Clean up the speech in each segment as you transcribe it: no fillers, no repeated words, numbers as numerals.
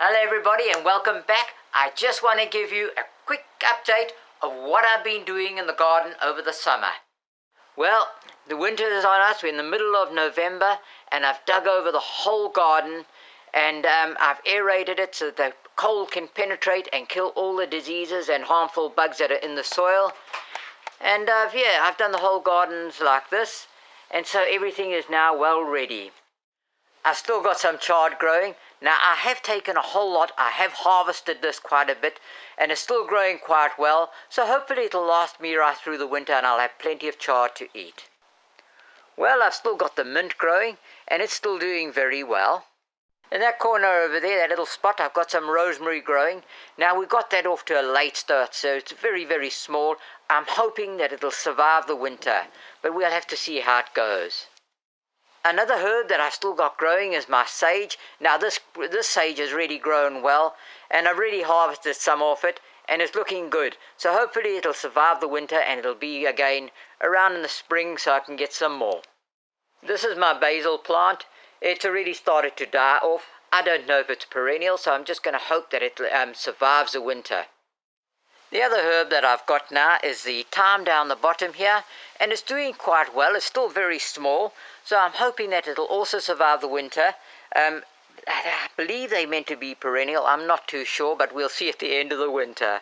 Hello everybody and welcome back. I just want to give you a quick update of what I've been doing in the garden over the summer. Well, the winter is on us. We're in the middle of November and I've dug over the whole garden and I've aerated it so that the cold can penetrate and kill all the diseases and harmful bugs that are in the soil. And I've done the whole gardens like this, and so everything is now well ready. I've still got some chard growing. Now I have taken a whole lot. I have harvested this quite a bit and it's still growing quite well, so hopefully it'll last me right through the winter and I'll have plenty of chard to eat. Well, I've still got the mint growing and it's still doing very well. In that corner over there, that little spot, I've got some rosemary growing. Now we got that off to a late start, so it's very, very small. I'm hoping that it'll survive the winter, but we'll have to see how it goes. Another herb that I've still got growing is my sage. Now this sage has really grown well, and I've really harvested some of it, and it's looking good. So hopefully it'll survive the winter, and it'll be again around in the spring so I can get some more. This is my basil plant. It's already started to die off. I don't know if it's perennial, so I'm just going to hope that it survives the winter. The other herb that I've got now is the thyme down the bottom here, and it's doing quite well. It's still very small, so I'm hoping that it'll also survive the winter. I believe they're meant to be perennial. I'm not too sure, but we'll see at the end of the winter.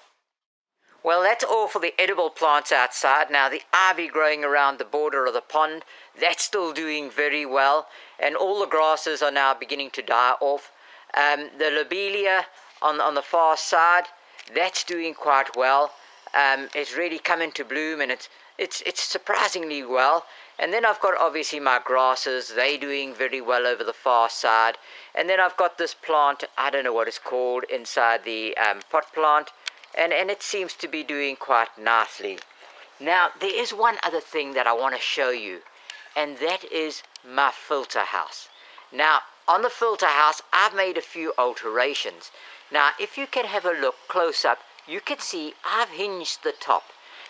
Well, that's all for the edible plants outside. Now, the ivy growing around the border of the pond, that's still doing very well, and all the grasses are now beginning to die off. The lobelia on the far side, that's doing quite well. It's really come into bloom, and it's surprisingly well. And then I've got obviously my grasses, they're doing very well over the far side. And then I've got this plant, I don't know what it's called, inside the pot plant, and it seems to be doing quite nicely. Now, there is one other thing that I want to show you, and that is my filter house. Now, on the filter house, I've made a few alterations. Now, if you can have a look close up, you can see I've hinged the top.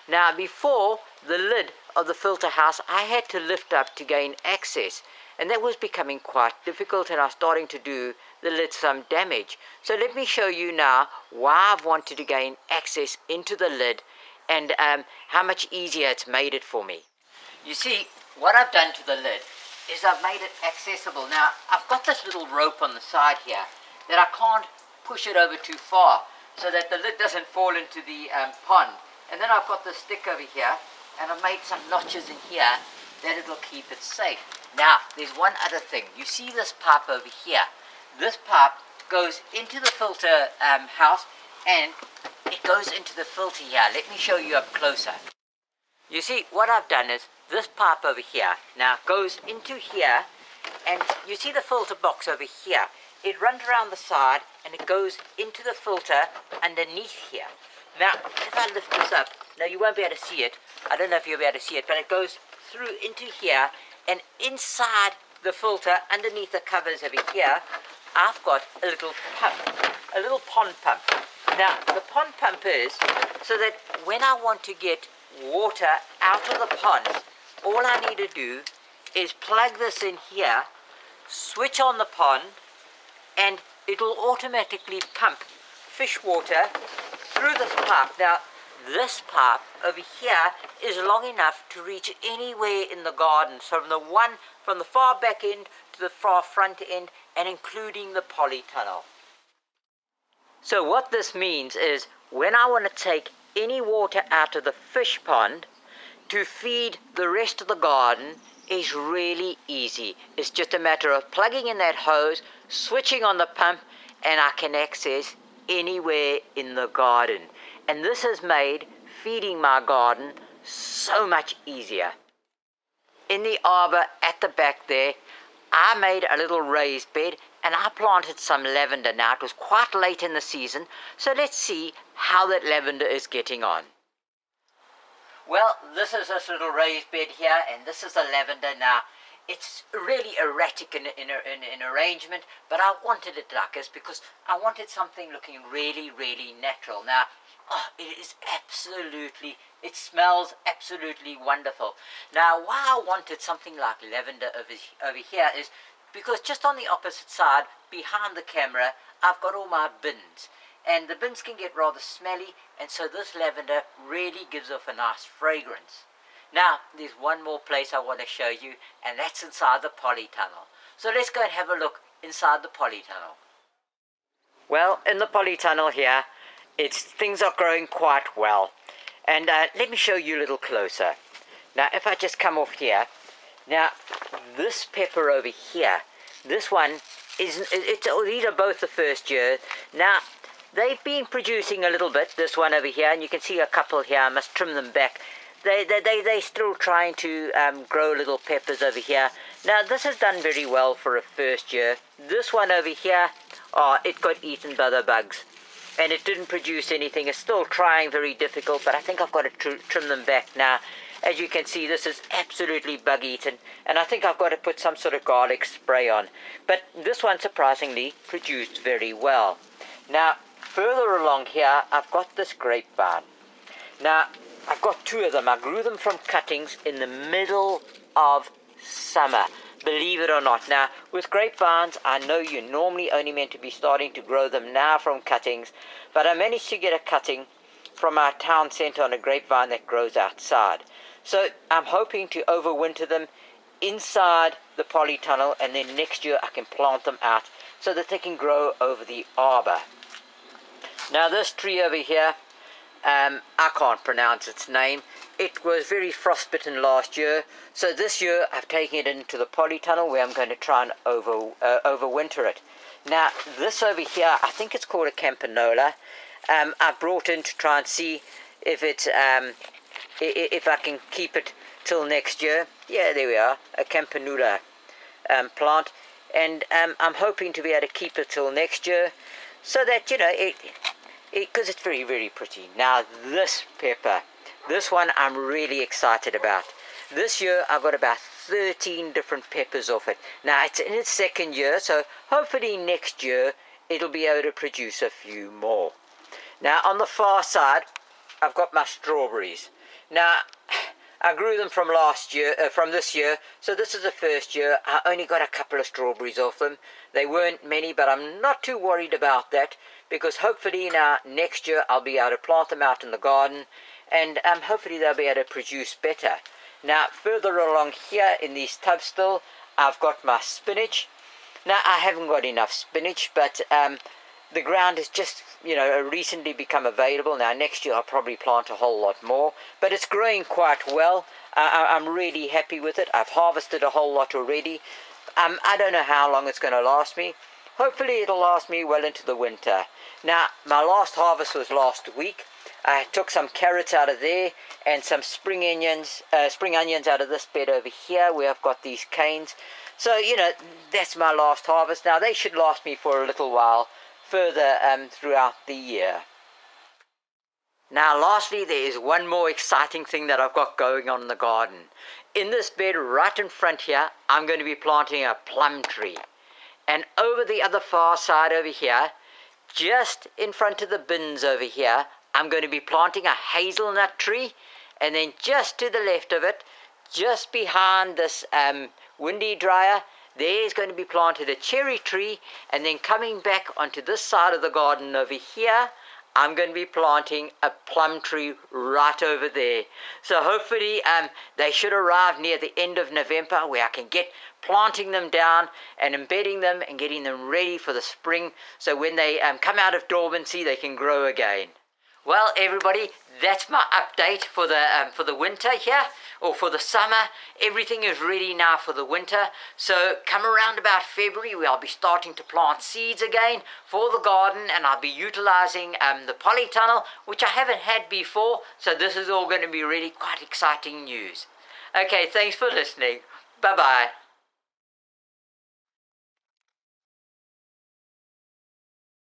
Now, before, the lid of the filter house, I had to lift up to gain access, and that was becoming quite difficult, and I was starting to do the lid some damage. So let me show you now why I've wanted to gain access into the lid and how much easier it's made it for me. You see, what I've done to the lid is I've made it accessible. Now, I've got this little rope on the side here that I can't push it over too far so that the lid doesn't fall into the pond. And then I've got this stick over here, and I've made some notches in here that it'll keep it safe. Now, there's one other thing. You see this pipe over here? This pipe goes into the filter house, and it goes into the filter here. Let me show you up closer. You see, what I've done is this pipe over here now goes into here, and you see the filter box over here. It runs around the side and it goes into the filter underneath here. Now, if I lift this up, now you won't be able to see it. I don't know if you'll be able to see it, but it goes through into here, and inside the filter, underneath the covers over here, I've got a little pump, a little pond pump. Now, the pond pump is so that when I want to get water out of the pond, all I need to do is plug this in here, switch on the pond, and it'll automatically pump fish water through this pipe. Now, this pipe over here is long enough to reach anywhere in the garden, so from the far back end to the far front end, and including the polytunnel. So what this means is when I want to take any water out of the fish pond to feed the rest of the garden is really easy. It's just a matter of plugging in that hose, switching on the pump, and I can access anywhere in the garden. And this has made feeding my garden so much easier. In the arbor at the back there, I made a little raised bed and I planted some lavender. Now, it was quite late in the season, so let's see how that lavender is getting on. Well, this is this little raised bed here, and this is the lavender. Now, it's really erratic in arrangement, but I wanted it like this because I wanted something looking really, really natural. Now, it smells absolutely wonderful. Now, why I wanted something like lavender over here is because just on the opposite side, behind the camera, I've got all my bins. And the bins can get rather smelly, and so this lavender really gives off a nice fragrance. Now, there's one more place I want to show you, and that's inside the polytunnel. So let's go and have a look inside the polytunnel. Well, in the polytunnel here, things are growing quite well. And let me show you a little closer. Now, if I just come off here, now, this pepper over here, this one, these are both the first year. Now, they've been producing a little bit, this one over here, and you can see a couple here. I must trim them back. They're still trying to grow little peppers over here. Now, this has done very well for a first year. This one over here, it got eaten by the bugs. And it didn't produce anything. It's still trying, very difficult, but I think I've got to trim them back now. As you can see, this is absolutely bug-eaten, and I think I've got to put some sort of garlic spray on. But this one, surprisingly, produced very well. Now, further along here, I've got this grapevine. Now, I've got two of them. I grew them from cuttings in the middle of summer, believe it or not. Now, with grapevines, I know you're normally only meant to be starting to grow them now from cuttings, but I managed to get a cutting from our town centre on a grapevine that grows outside. So I'm hoping to overwinter them inside the polytunnel, and then next year I can plant them out so that they can grow over the arbour. Now, this tree over here, I can't pronounce its name. It was very frostbitten last year, so this year I've taken it into the polytunnel where I'm going to try and overwinter it. Now, this over here, I think it's called a campanola. I've brought in to try and see if it's if I can keep it till next year. Yeah, there we are, a campanula plant, and I'm hoping to be able to keep it till next year, so that, you know, because it's very, very pretty. Now, this pepper, this one I'm really excited about. This year I've got about 13 different peppers off it. Now, it's in its second year, so hopefully next year it'll be able to produce a few more. Now, on the far side, I've got my strawberries. Now, I grew them from this year, so this is the first year. I only got a couple of strawberries off them. They weren't many, but I'm not too worried about that, because hopefully now next year I'll be able to plant them out in the garden, and hopefully they'll be able to produce better. Now, further along here in these tubs still, I've got my spinach. Now, I haven't got enough spinach, but the ground has just, you know, recently become available. Now, next year I'll probably plant a whole lot more, but it's growing quite well. I'm really happy with it. I've harvested a whole lot already. I don't know how long it's going to last me. Hopefully it'll last me well into the winter. Now, my last harvest was last week. I took some carrots out of there and some spring onions out of this bed over here where I've got these canes. So, you know, that's my last harvest. Now, they should last me for a little while further throughout the year. Now, lastly, there is one more exciting thing that I've got going on in the garden. In this bed right in front here, I'm going to be planting a plum tree. And over the other far side over here, just in front of the bins over here, I'm going to be planting a hazelnut tree. And then just to the left of it, just behind this windy dryer, there's going to be planted a cherry tree. And then coming back onto this side of the garden over here, I'm going to be planting a plum tree right over there. So hopefully they should arrive near the end of November, where I can get planting them down and embedding them and getting them ready for the spring, so when they come out of dormancy they can grow again. Well, everybody, that's my update for the winter here, or for the summer. Everything is ready now for the winter. So come around about February, where I'll be starting to plant seeds again for the garden, and I'll be utilizing the polytunnel, which I haven't had before. So this is all going to be really quite exciting news. Okay, thanks for listening. Bye-bye.